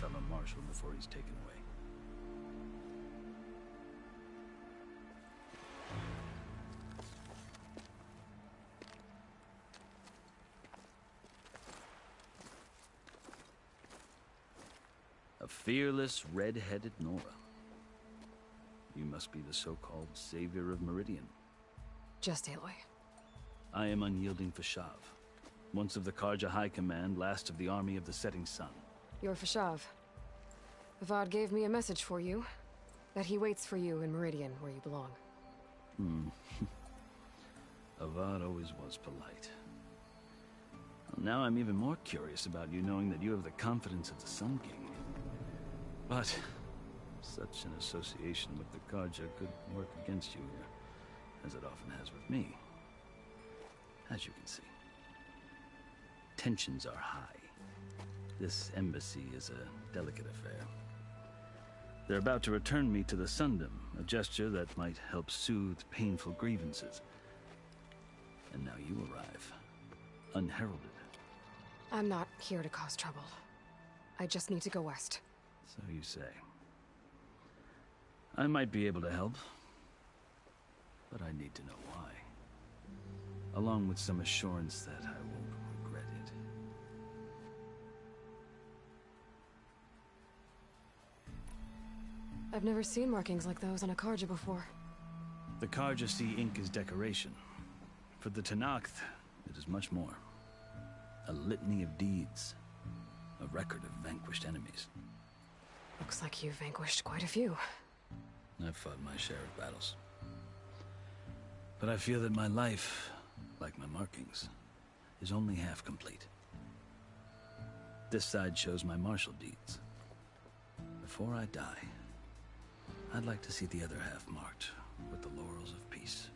fellow marshal before he's taken away. A fearless, red-headed Nora. You must be the so-called savior of Meridian. Just Aloy. I am Unyielding Fashav, once of the Karja High Command, last of the army of the Setting Sun. You're Fashav. Avad gave me a message for you. That he waits for you in Meridian, where you belong. Avad always was polite. Well, now I'm even more curious about you knowing that you have the confidence of the Sun King. But such an association with the Karja could work against you here, as it often has with me. As you can see. Tensions are high. This embassy is a delicate affair. They're about to return me to the Sundom, a gesture that might help soothe painful grievances. And now you arrive, unheralded. I'm not here to cause trouble. I just need to go west. So you say. I might be able to help, but I need to know why. Along with some assurance that I won't regret it. I've never seen markings like those on a Karja before. The Karja see ink as decoration. For the Tenakth, it is much more. A litany of deeds. A record of vanquished enemies. Looks like you've vanquished quite a few. I've fought my share of battles. But I feel that my life, like my markings, is only half complete. This side shows my martial deeds. Before I die, I'd like to see the other half marked with the laurels of peace.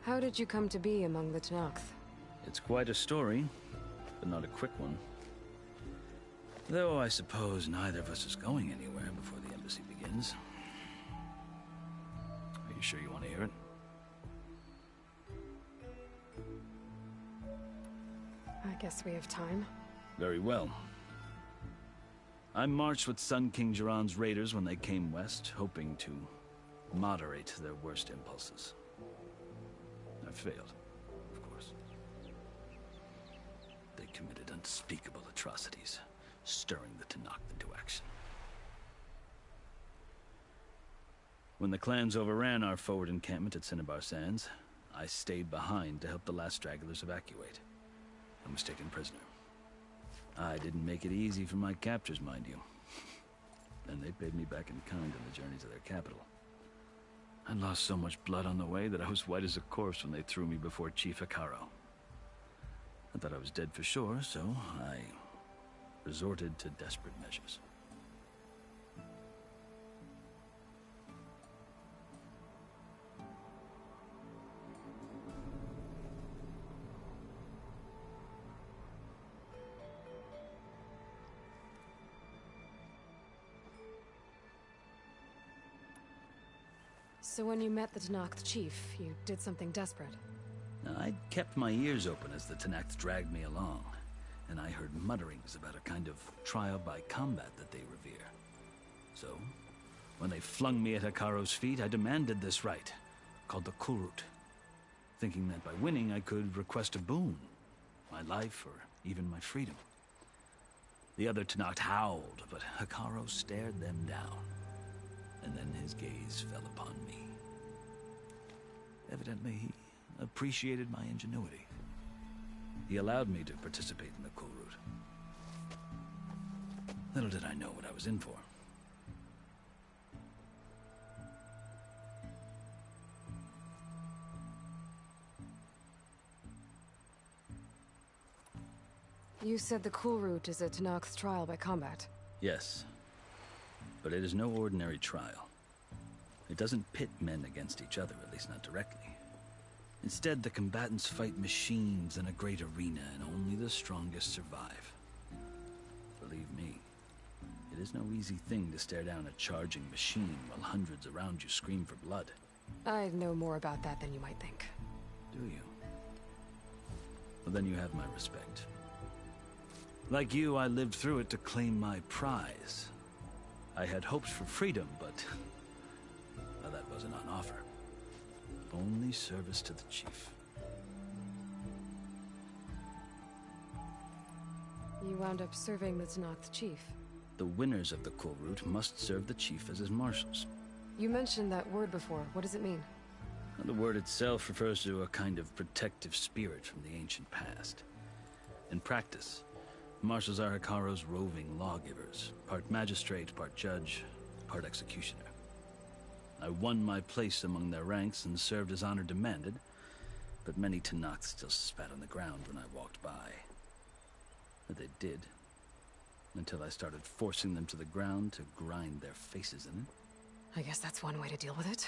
How did you come to be among the Tenakth? It's quite a story, but not a quick one. Though I suppose neither of us is going anywhere before the embassy begins. Are you sure you want to hear it? I guess we have time. Very well. I marched with Sun King Jiran's raiders when they came west, hoping to moderate their worst impulses. I failed, of course. They committed unspeakable atrocities, stirring the Tenakth into action. When the clans overran our forward encampment at Cinnabar Sands, I stayed behind to help the last stragglers evacuate. I was taken prisoner. I didn't make it easy for my captors, mind you. And they paid me back in kind on the journey to their capital. I lost so much blood on the way that I was white as a corpse when they threw me before Chief Hekarro. I thought I was dead for sure, so I resorted to desperate measures. So when you met the Tenakth chief, you did something desperate. Now, I'd kept my ears open as the Tenakth dragged me along, and I heard mutterings about a kind of trial by combat that they revere. So, when they flung me at Hekarro's feet, I demanded this right, called the Kulrut, thinking that by winning I could request a boon, my life or even my freedom. The other Tenakth howled, but Hekarro stared them down, and then his gaze fell upon me. Evidently, he appreciated my ingenuity. He allowed me to participate in the Kulrut. Little did I know what I was in for. You said the Kulrut is a Tenakth's trial by combat. Yes, but it is no ordinary trial. It doesn't pit men against each other, at least not directly. Instead, the combatants fight machines in a great arena, and only the strongest survive. Believe me, is no easy thing to stare down a charging machine while hundreds around you scream for blood. I know more about that than you might think. Do you? Well, then you have my respect. Like you, I lived through it to claim my prize. I had hopes for freedom, but well, that wasn't on offer. Only service to the chief. You wound up serving the Tenakth chief. The winners of the Kulrut must serve the chief as his marshals. You mentioned that word before. What does it mean? Well, the word itself refers to a kind of protective spirit from the ancient past. In practice, marshals are Hekarro's roving lawgivers, part magistrate, part judge, part executioner. I won my place among their ranks and served as honor demanded, but many Tenakth still spat on the ground when I walked by. But they did, until I started forcing them to the ground to grind their faces in it. I guess that's one way to deal with it.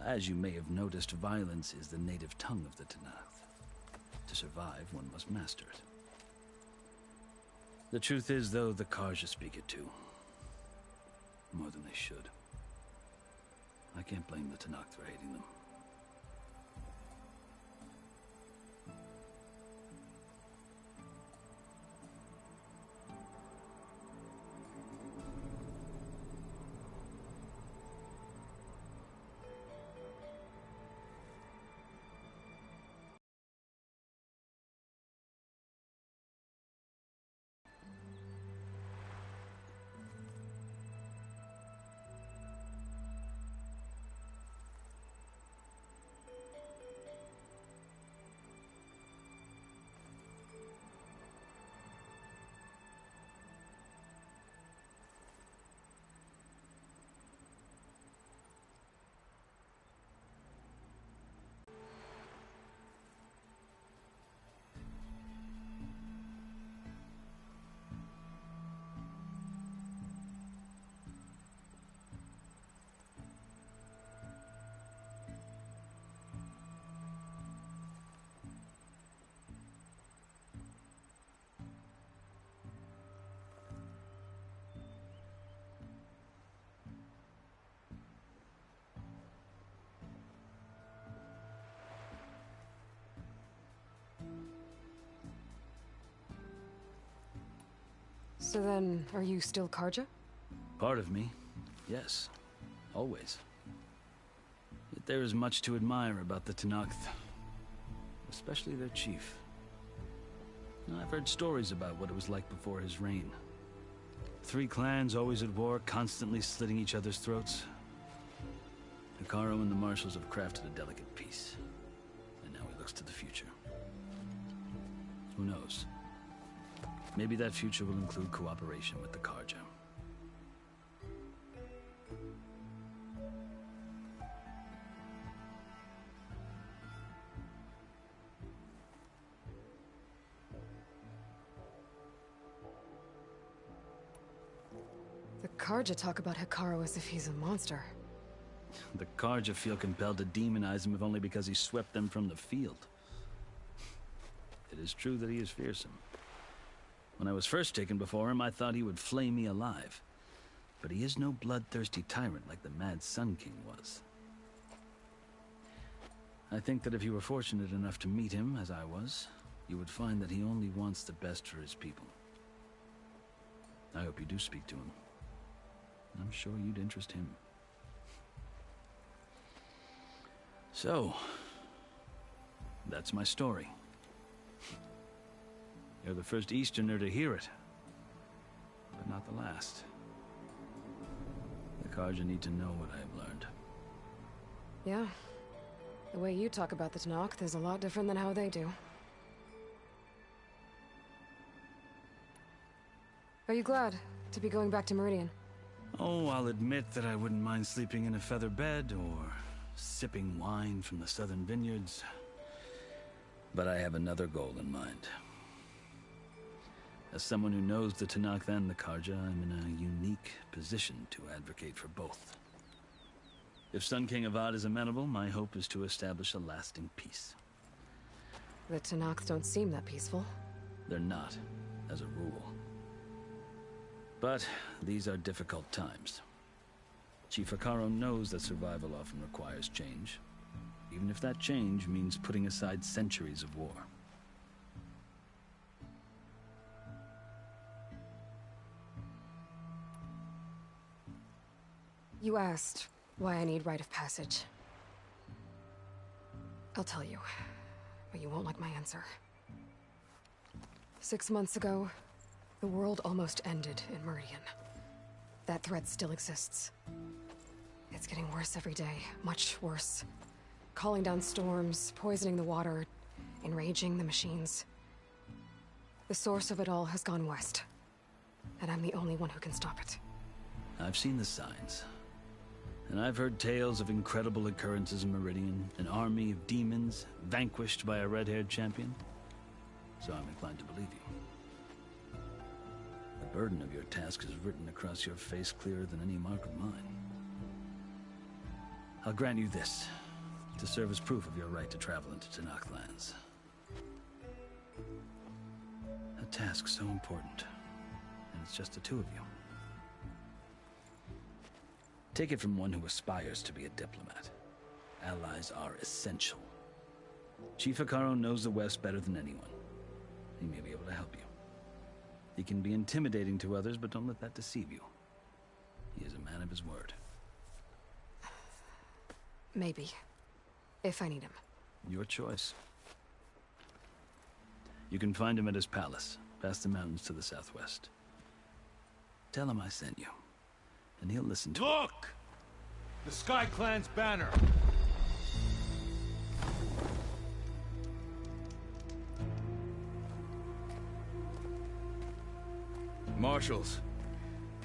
As you may have noticed, violence is the native tongue of the Tenakth. To survive, one must master it. The truth is, though, the Carja speak it too. More than they should. I can't blame the Tenakth for hating them. So then, are you still Carja? Part of me, yes. Always. Yet there is much to admire about the Tenakth. Especially their chief. I've heard stories about what it was like before his reign. 3 clans always at war, constantly slitting each other's throats. Hekarro and the marshals have crafted a delicate peace. And now he looks to the future. Who knows? Maybe that future will include cooperation with the Carja. The Carja talk about Hekarro as if he's a monster. The Carja feel compelled to demonize him if only because he swept them from the field. It is true that he is fearsome. When I was first taken before him, I thought he would flay me alive. But he is no bloodthirsty tyrant like the Mad Sun King was. I think that if you were fortunate enough to meet him, as I was, you would find that he only wants the best for his people. I hope you do speak to him. I'm sure you'd interest him. So, that's my story. You're the first Easterner to hear it, but not the last. The Carja need to know what I have learned. Yeah. The way you talk about the Tenakth is a lot different than how they do. Are you glad to be going back to Meridian? Oh, I'll admit that I wouldn't mind sleeping in a feather bed or sipping wine from the southern vineyards. But I have another goal in mind. As someone who knows the Tenakth and the Carja, I'm in a unique position to advocate for both. If Sun King Avad is amenable, my hope is to establish a lasting peace. The Tenakth don't seem that peaceful. They're not, as a rule. But these are difficult times. Chief Hekarro knows that survival often requires change, even if that change means putting aside centuries of war. You asked why I need rite of passage. I'll tell you, but you won't like my answer. 6 months ago, the world almost ended in Meridian. That threat still exists. It's getting worse every day, much worse. Calling down storms, poisoning the water, enraging the machines. The source of it all has gone west, and I'm the only one who can stop it. I've seen the signs. And I've heard tales of incredible occurrences in Meridian, an army of demons vanquished by a red-haired champion. So I'm inclined to believe you. The burden of your task is written across your face clearer than any mark of mine. I'll grant you this, to serve as proof of your right to travel into Tenakth lands. A task so important, and it's just the two of you. Take it from one who aspires to be a diplomat. Allies are essential. Chief Hekarro knows the West better than anyone. He may be able to help you. He can be intimidating to others, but don't let that deceive you. He is a man of his word. Maybe. If I need him. Your choice. You can find him at his palace, past the mountains to the southwest. Tell him I sent you, and he'll listen to it. Look! The Sky Clan's banner! Marshals.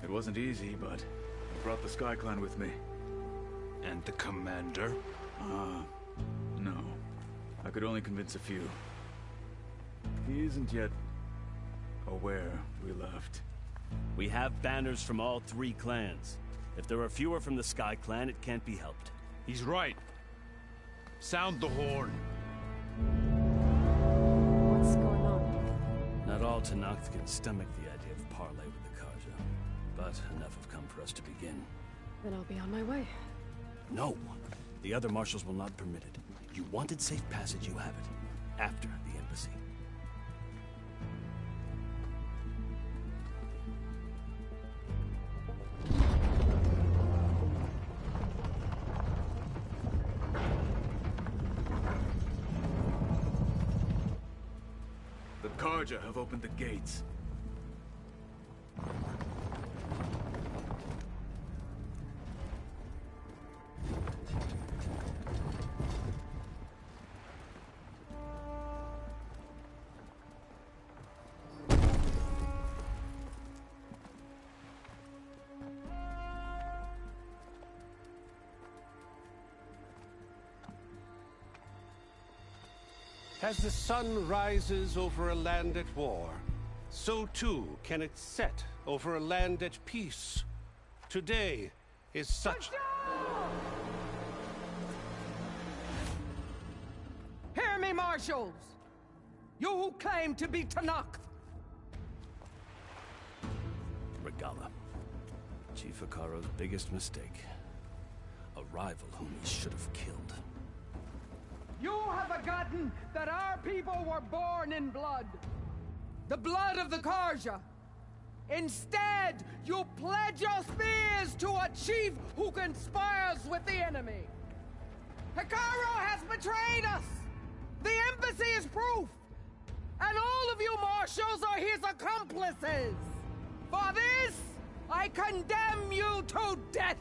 It wasn't easy, but I brought the Sky Clan with me. And the commander? No. I could only convince a few. He isn't yet aware we left. We have banners from all 3 clans. If there are fewer from the Sky Clan, it can't be helped. He's right. Sound the horn. What's going on? Not all Tenakth can stomach the idea of parley with the Carja, but enough have come for us to begin. Then I'll be on my way. No! The other marshals will not permit it. You wanted safe passage, you have it. After the embassy. The Carja have opened the gates. As the sun rises over a land at war, so too can it set over a land at peace. Today is such... Hear me, marshals! You who claim to be Tenakth! Regalla. Chief Hekarro's biggest mistake. A rival whom he should have killed. You have forgotten that our people were born in blood. The blood of the Carja. Instead, you pledge your spears to a chief who conspires with the enemy. Hekarro has betrayed us! The embassy is proof! And all of you marshals are his accomplices! For this, I condemn you to death!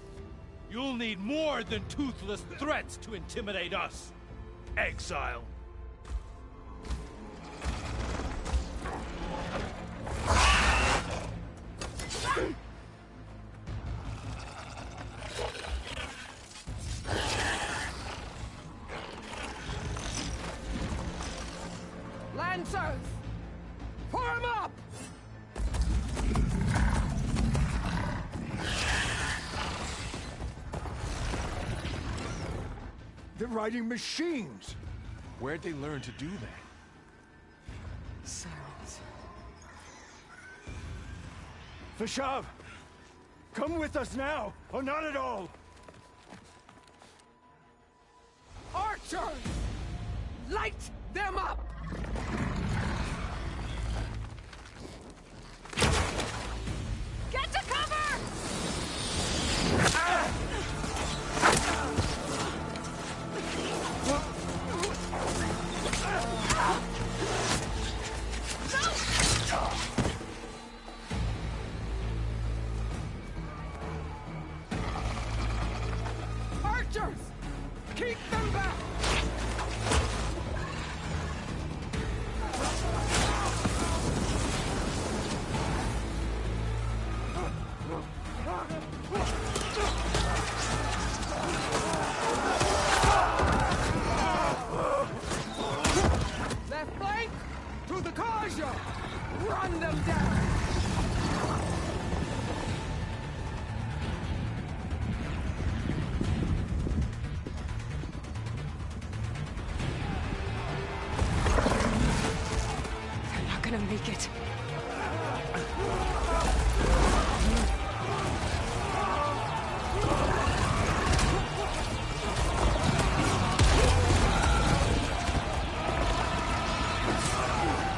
You'll need more than toothless threats to intimidate us. Exile. Lancers! Form up! They're riding machines! Where'd they learn to do that? Silence. Vashav! Come with us now, or not at all! Archers! Light them up! Get to cover! Archers! Keep them back! Left flank! To the Karja! Run them down! They're not gonna make it.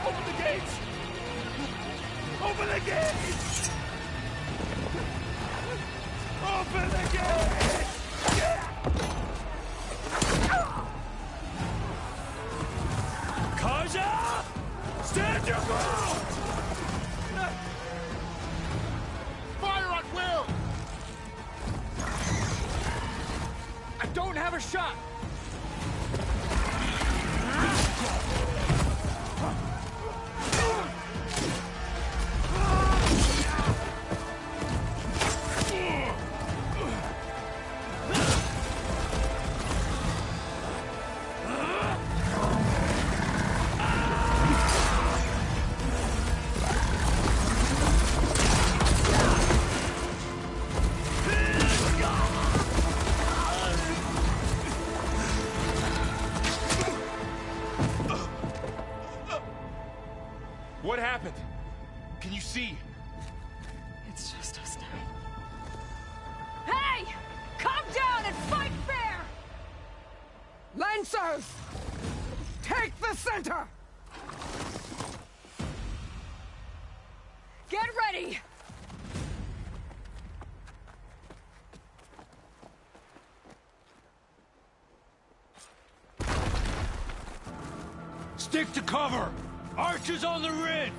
Open the gates! Open the gates! Open the gates! Kaja! Stand your ground! Fire at will! I don't have a shot! What happened? Can you see? It's just us now. Hey! Come down and fight fair! Lancers! Take the center! Get ready! Stick to cover! Archers on the ridge!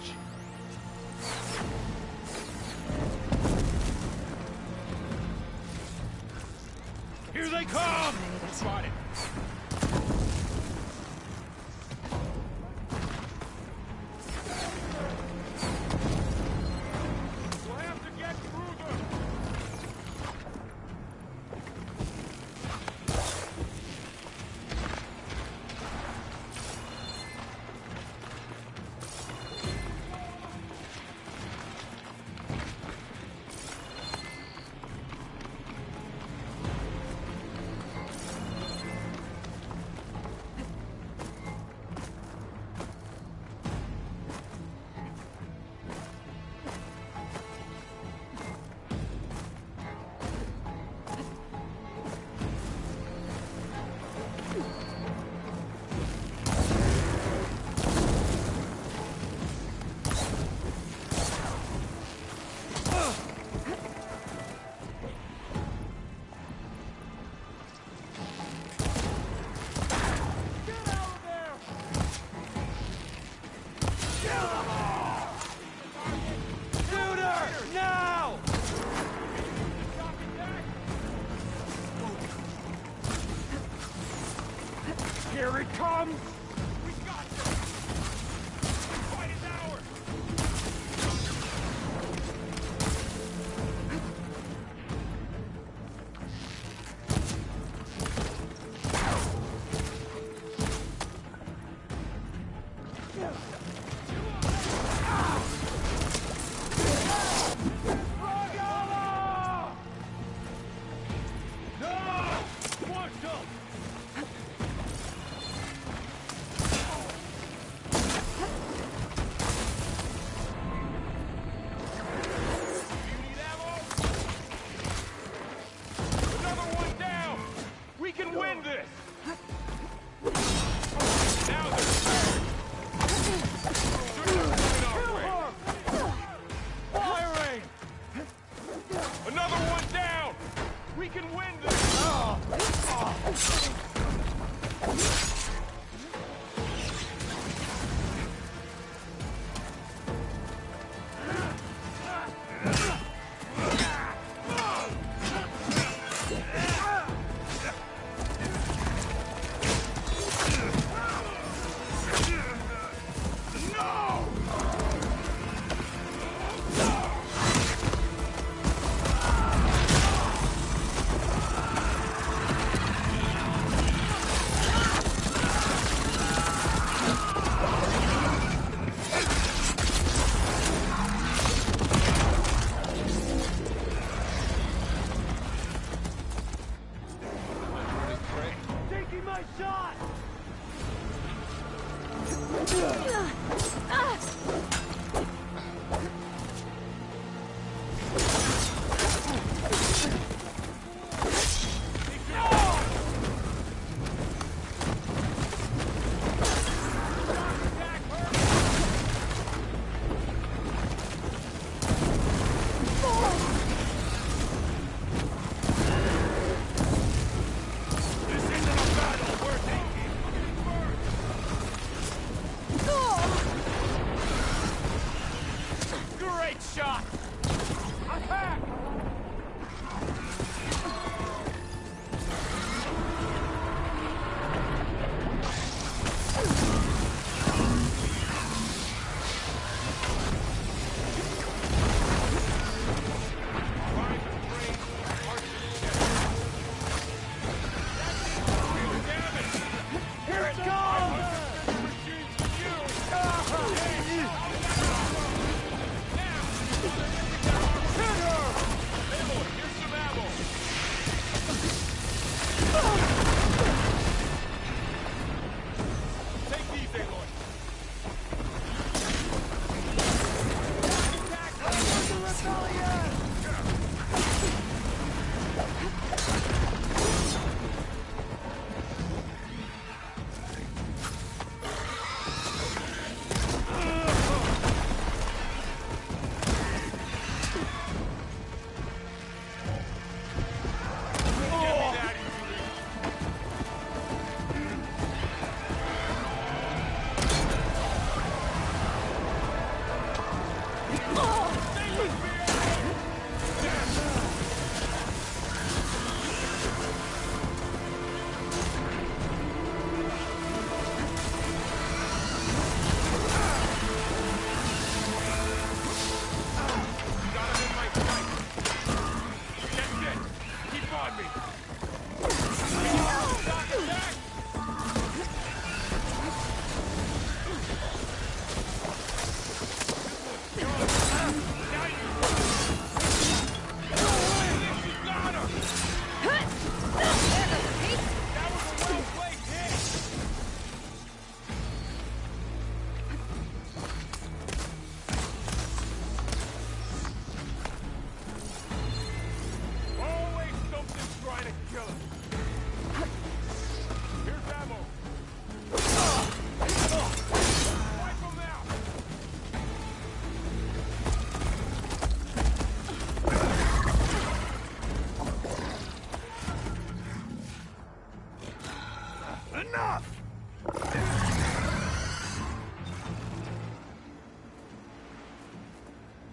Here they come! Spotted. We'll have to get through them! Here it comes! We got this! The fight is ours! No! Marshal! can win this! Taking my shot! Great shot! Attack! Here it comes! Take these, Aloy. Enough!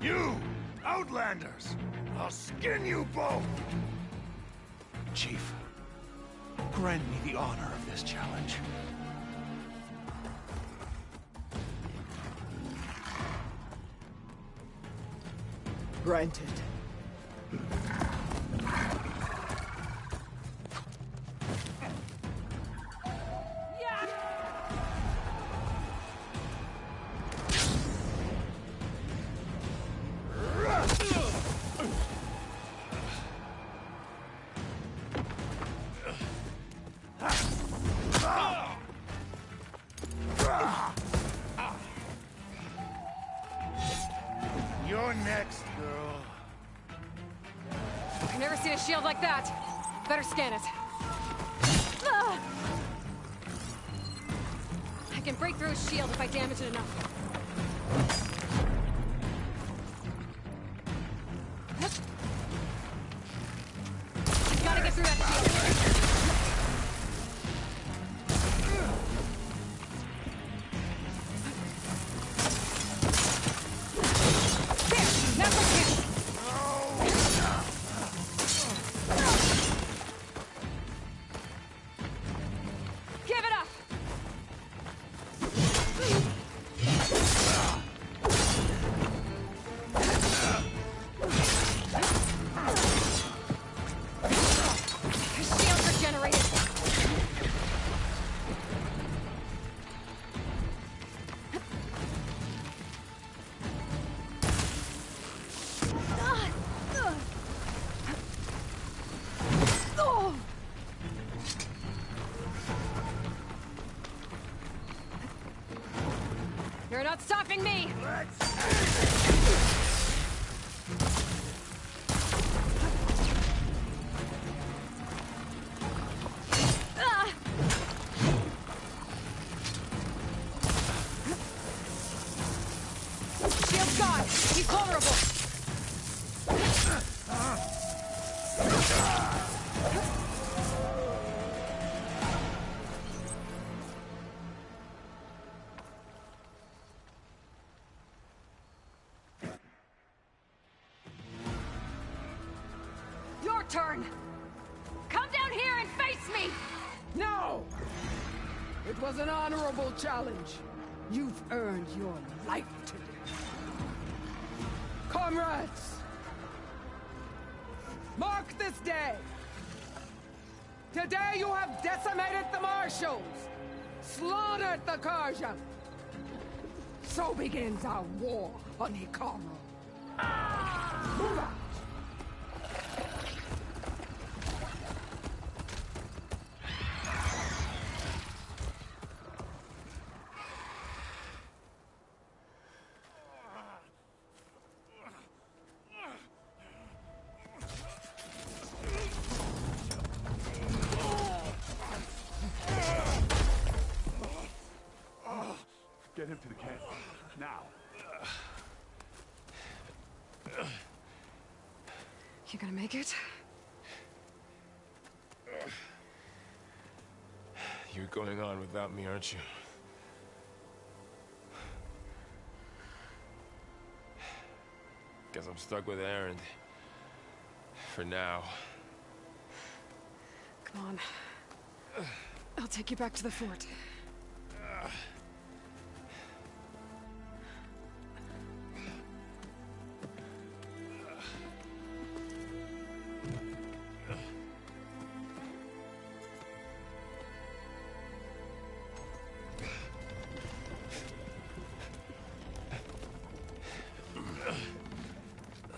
You, Outlanders! I'll skin you both! Chief, grant me the honor of this challenge. Granted. You're next, girl. I've never seen a shield like that. Better scan it. I can break through a shield if I damage it enough. Gotta Shield's gone! He's vulnerable! Your turn! Come down here and face me! No! It was an honorable challenge. You've earned your life today. Comrades! Mark this day! Today you have decimated the Marshals! Slaughtered the Karja! So begins our war on Hikaru. Move out! Get him to the camp. Now. You gonna make it? You're going on without me, aren't you? Guess I'm stuck with Erend. For now. Come on. I'll take you back to the fort.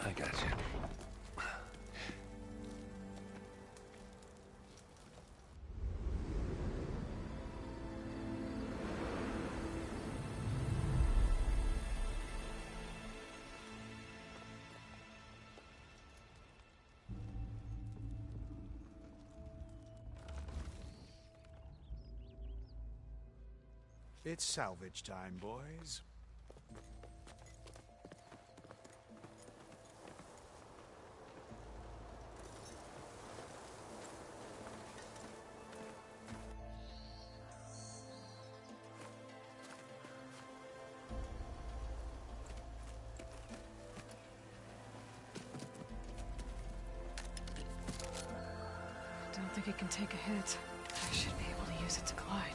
I got you. It's salvage time, boys. Don't think it can take a hit. I should be able to use it to glide.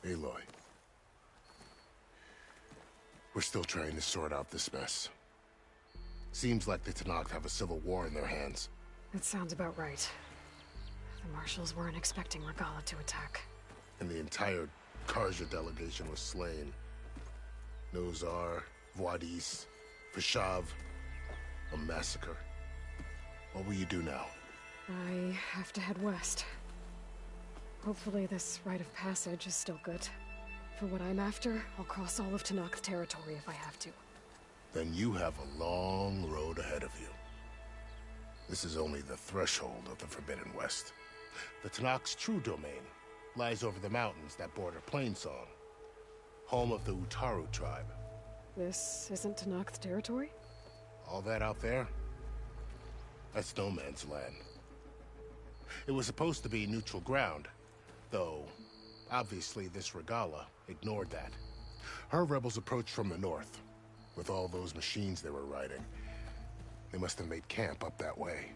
Aloy. We're still trying to sort out this mess. Seems like the Tenakth have a civil war in their hands. That sounds about right. The Marshals weren't expecting Regalla to attack. And the entire Karja delegation was slain. Nozar, Vuadis, Fashav. A massacre. What will you do now? I have to head west. Hopefully this rite of passage is still good. For what I'm after, I'll cross all of Tenakth territory if I have to. Then you have a long road ahead of you. This is only the threshold of the Forbidden West. The Tenakth's true domain lies over the mountains that border Plainsong, home of the Utaru tribe. This isn't Tenakth territory? All that out there? That's no man's land. It was supposed to be neutral ground, though obviously this Regalla ignored that. Her rebels approached from the north. With all those machines they were riding, they must have made camp up that way.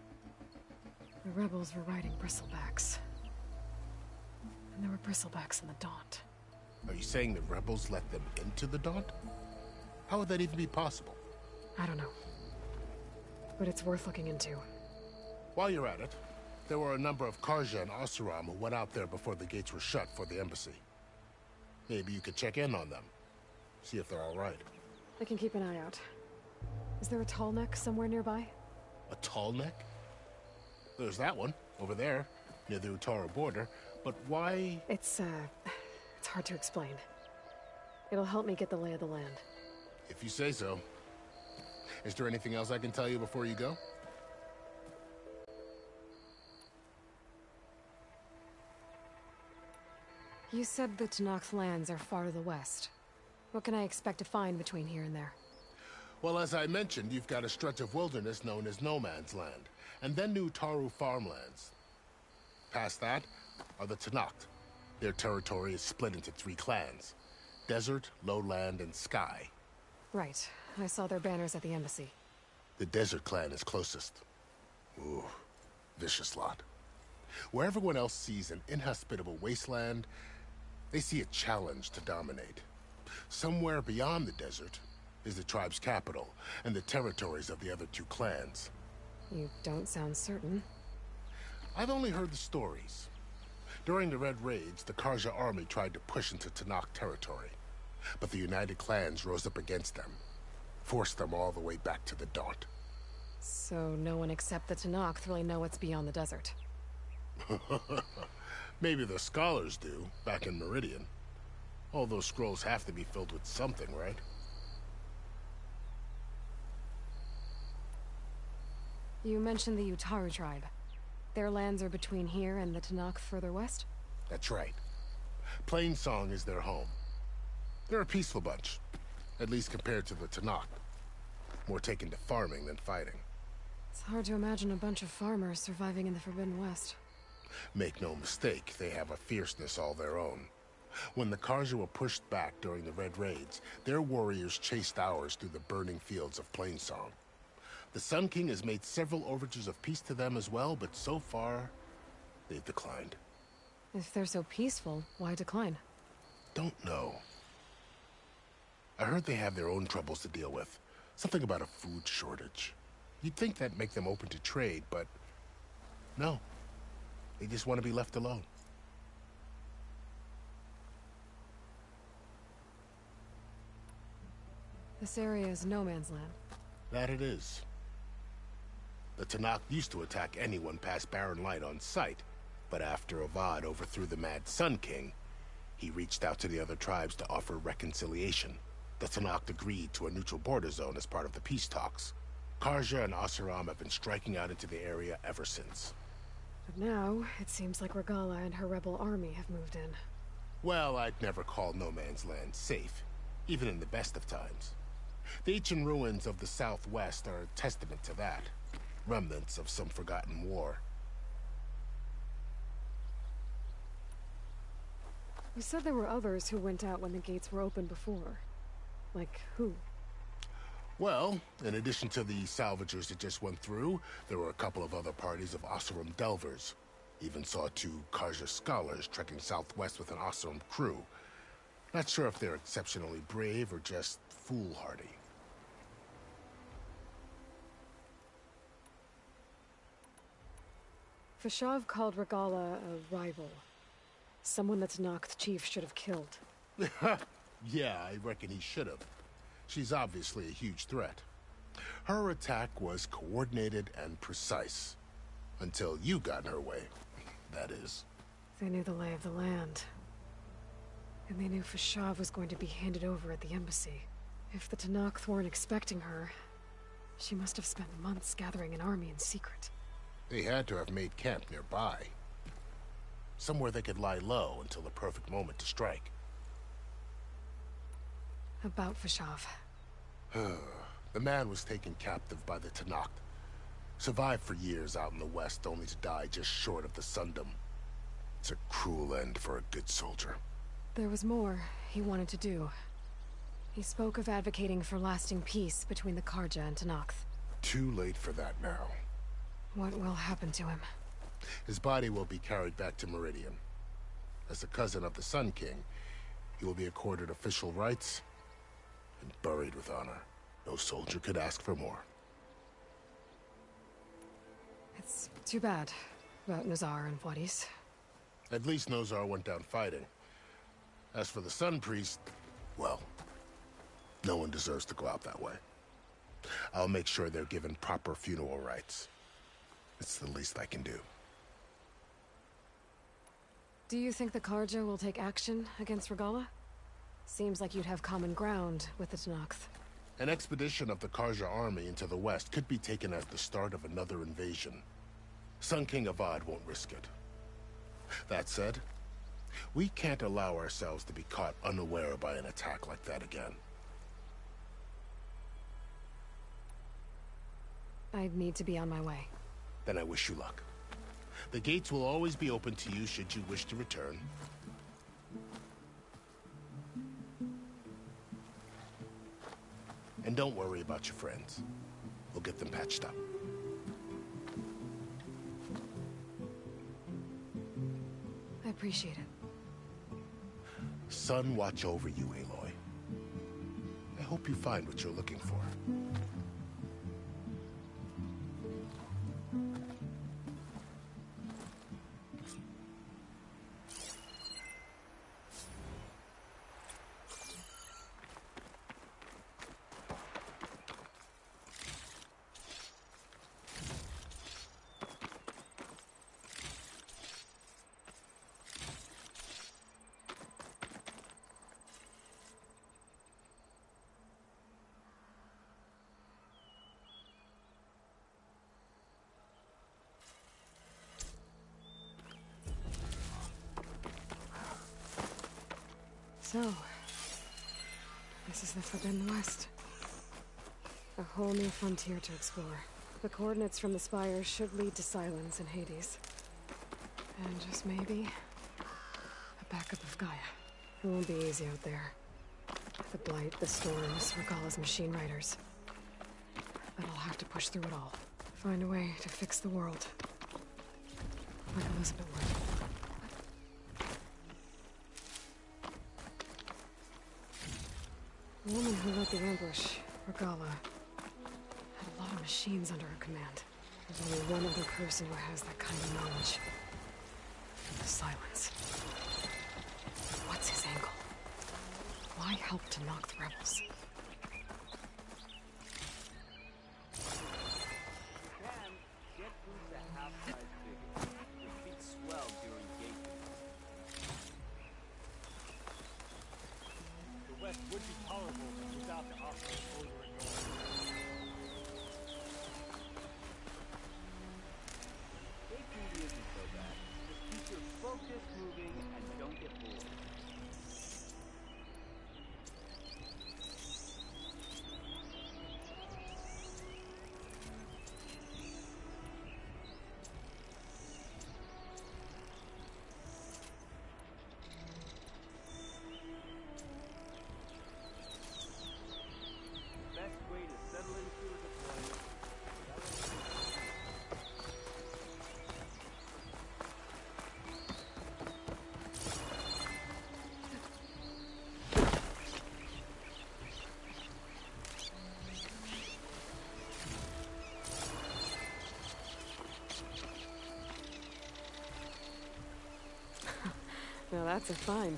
The rebels were riding bristlebacks. And there were bristlebacks in the Daunt. Are you saying the rebels let them into the Daunt? How would that even be possible? I don't know. But it's worth looking into. While you're at it, there were a number of Karja and Oseram who went out there before the gates were shut for the embassy. Maybe you could check in on them. See if they're all right. I can keep an eye out. Is there a tall neck somewhere nearby? A tall neck? There's that one. over there, near the Utaru border, but why? It's hard to explain. It'll help me get the lay of the land. If you say so. Is there anything else I can tell you before you go? You said the Tenakth lands are far to the west. What can I expect to find between here and there? Well, as I mentioned, you've got a stretch of wilderness known as No Man's Land, and then New Utaru farmlands. Past that are the Tenakth. Their territory is split into 3 clans: Desert, Lowland, and Sky. Right. I saw their banners at the embassy. The Desert clan is closest. Ooh, vicious lot. Where everyone else sees an inhospitable wasteland, they see a challenge to dominate. Somewhere beyond the desert is the tribe's capital and the territories of the other 2 clans. You don't sound certain. I've only heard the stories. During the Red Raids, the Karja army tried to push into Tenakth territory, but the United Clans rose up against them, forced them all the way back to the Daunt. So no one except the Tenakth really know what's beyond the desert. Maybe the scholars do, back in Meridian. All those scrolls have to be filled with something, right? You mentioned the Utaru tribe. Their lands are between here and the Tenakth further west? That's right. Plainsong is their home. They're a peaceful bunch, at least compared to the Tenakth. More taken to farming than fighting. It's hard to imagine a bunch of farmers surviving in the Forbidden West. Make no mistake, they have a fierceness all their own. When the Karja were pushed back during the Red Raids, their warriors chased ours through the burning fields of Plainsong. The Sun King has made several overtures of peace to them as well, but so far, they've declined. If they're so peaceful, why decline? Don't know. I heard they have their own troubles to deal with. Something about a food shortage. You'd think that'd make them open to trade, but no. They just want to be left alone. This area is no man's land. That it is. The Tenakth used to attack anyone past Barren Light on sight, but after Avad overthrew the Mad Sun King, he reached out to the other tribes to offer reconciliation. The Tenakth agreed to a neutral border zone as part of the peace talks. Karja and Oseram have been striking out into the area ever since. But now, it seems like Regalla and her rebel army have moved in. Well, I'd never call No Man's Land safe, even in the best of times. The ancient ruins of the Southwest are a testament to that. Remnants of some forgotten war. You said there were others who went out when the gates were open before. Like who? Well, in addition to the salvagers that just went through, there were a couple of other parties of Oseram Delvers. Even saw 2 Karja scholars trekking southwest with an Oseram crew. Not sure if they're exceptionally brave or just foolhardy. Fashav called Regalla a rival. Someone that Tenakth chief should have killed. Yeah, I reckon he should have. She's obviously a huge threat. Her attack was coordinated and precise. Until you got in her way, that is. They knew the lay of the land. And they knew Fashav was going to be handed over at the embassy. If the Tenakth weren't expecting her, she must have spent months gathering an army in secret. They had to have made camp nearby. Somewhere they could lie low until the perfect moment to strike. About Fashav. The man was taken captive by the Tenakth. Survived for years out in the west, only to die just short of the Sundom. It's a cruel end for a good soldier. There was more he wanted to do. He spoke of advocating for lasting peace between the Karja and Tenakth. Too late for that now. What will happen to him? His body will be carried back to Meridian. As a cousin of the Sun King, he will be accorded official rights and buried with honor. No soldier could ask for more. It's too bad about Nazar and Wadis. At least Nozar went down fighting. As for the Sun Priest, well, no one deserves to go out that way. I'll make sure they're given proper funeral rites. It's the least I can do. Do you think the Carja will take action against Regalla? Seems like you'd have common ground with the Tenakth. An expedition of the Carja army into the west could be taken as the start of another invasion. Sun King Avad won't risk it. That said, we can't allow ourselves to be caught unaware by an attack like that again. I'd need to be on my way. Then I wish you luck. The gates will always be open to you should you wish to return. And don't worry about your friends. We'll get them patched up. I appreciate it. Sun watch over you, Aloy. I hope you find what you're looking for. So, this is the Forbidden West. A whole new frontier to explore. The coordinates from the spires should lead to Silence and Hades. And just maybe, a backup of Gaia. It won't be easy out there. The Blight, the Storms, Regalla's machine riders. But I'll have to push through it all. Find a way to fix the world. Like Elizabeth would. The woman who led the ambush, Regalla, had a lot of machines under her command. There's only one other person who has that kind of knowledge. The Silence. What's his angle? Why help to knock the rebels? Now that's a find.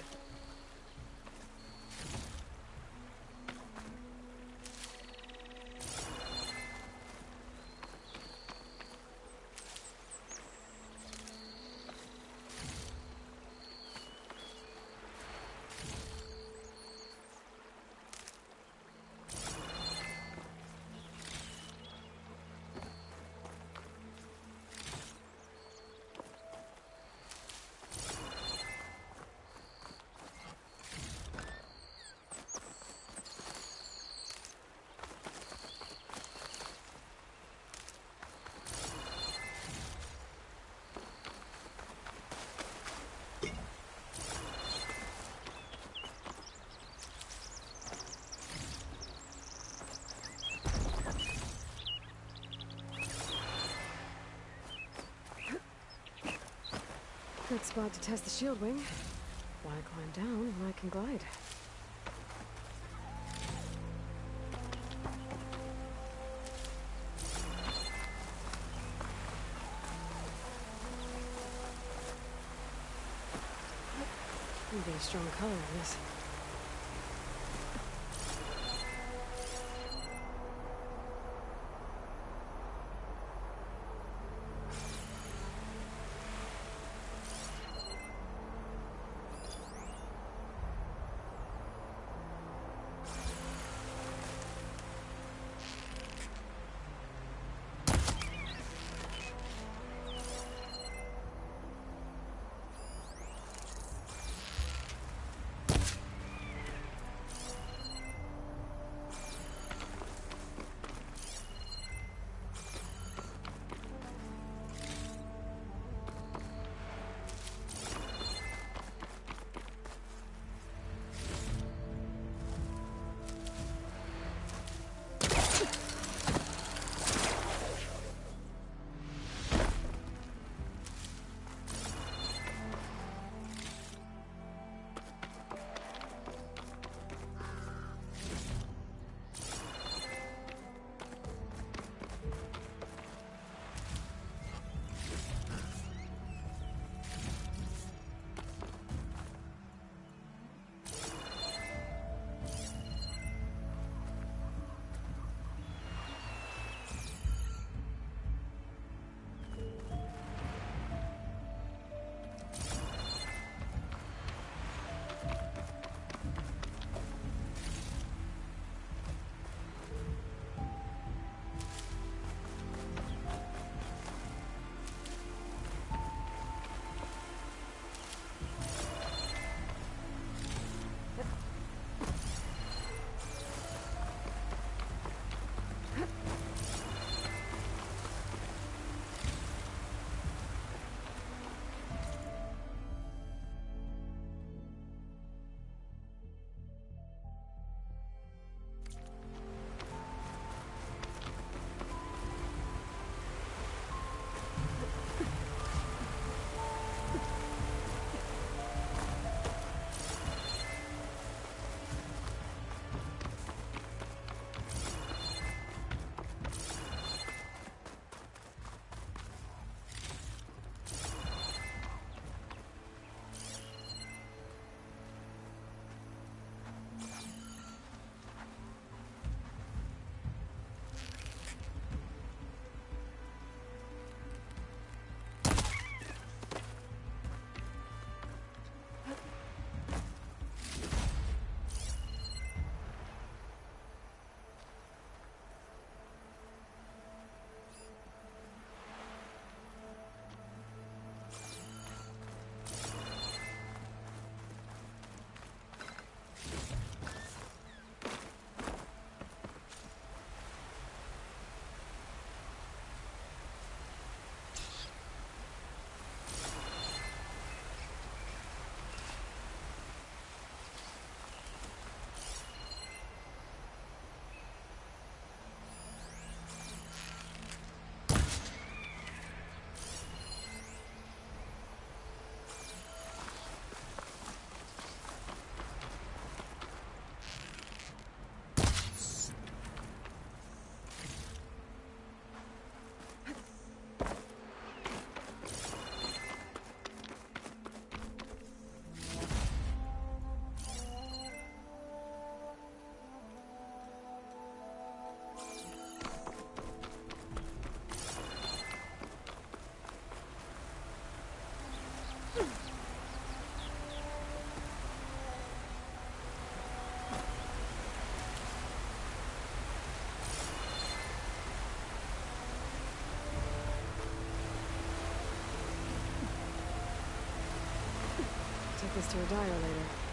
Good spot to test the shield wing. Why climb down when I can glide? Be a strong color in this. this to a dyer later.